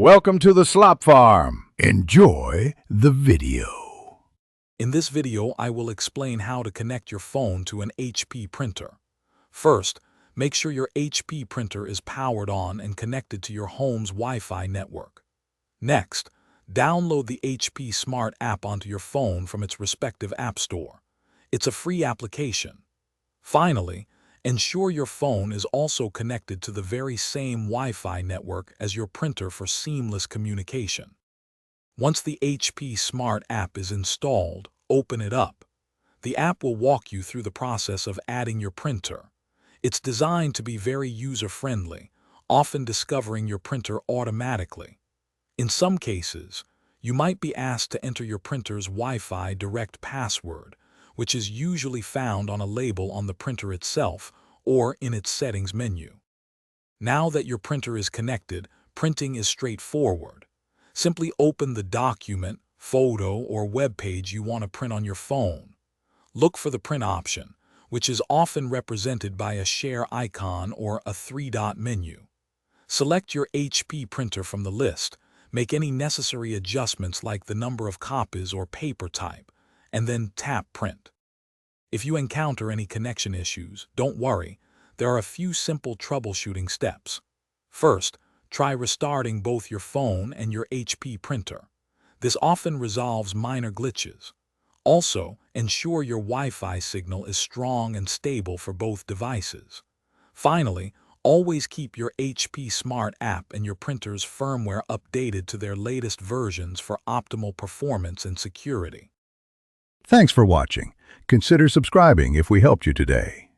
Welcome to the Slop Farm. Enjoy the video. In this video, I will explain how to connect your phone to an HP printer. First, make sure your HP printer is powered on and connected to your home's Wi-Fi network. Next, download the HP Smart app onto your phone from its respective app store. It's a free application. Finally, ensure your phone is also connected to the very same Wi-Fi network as your printer for seamless communication. Once the HP Smart app is installed, open it up. The app will walk you through the process of adding your printer. It's designed to be very user-friendly, often discovering your printer automatically. In some cases, you might be asked to enter your printer's Wi-Fi direct password, which is usually found on a label on the printer itself or in its settings menu. Now that your printer is connected, printing is straightforward. Simply open the document, photo, or web page you want to print on your phone. Look for the print option, which is often represented by a share icon or a three-dot menu. Select your HP printer from the list, make any necessary adjustments like the number of copies or paper type, and then tap Print. If you encounter any connection issues, don't worry. There are a few simple troubleshooting steps. First, try restarting both your phone and your HP printer. This often resolves minor glitches. Also, ensure your Wi-Fi signal is strong and stable for both devices. Finally, always keep your HP Smart app and your printer's firmware updated to their latest versions for optimal performance and security. Thanks for watching. Consider subscribing if we helped you today.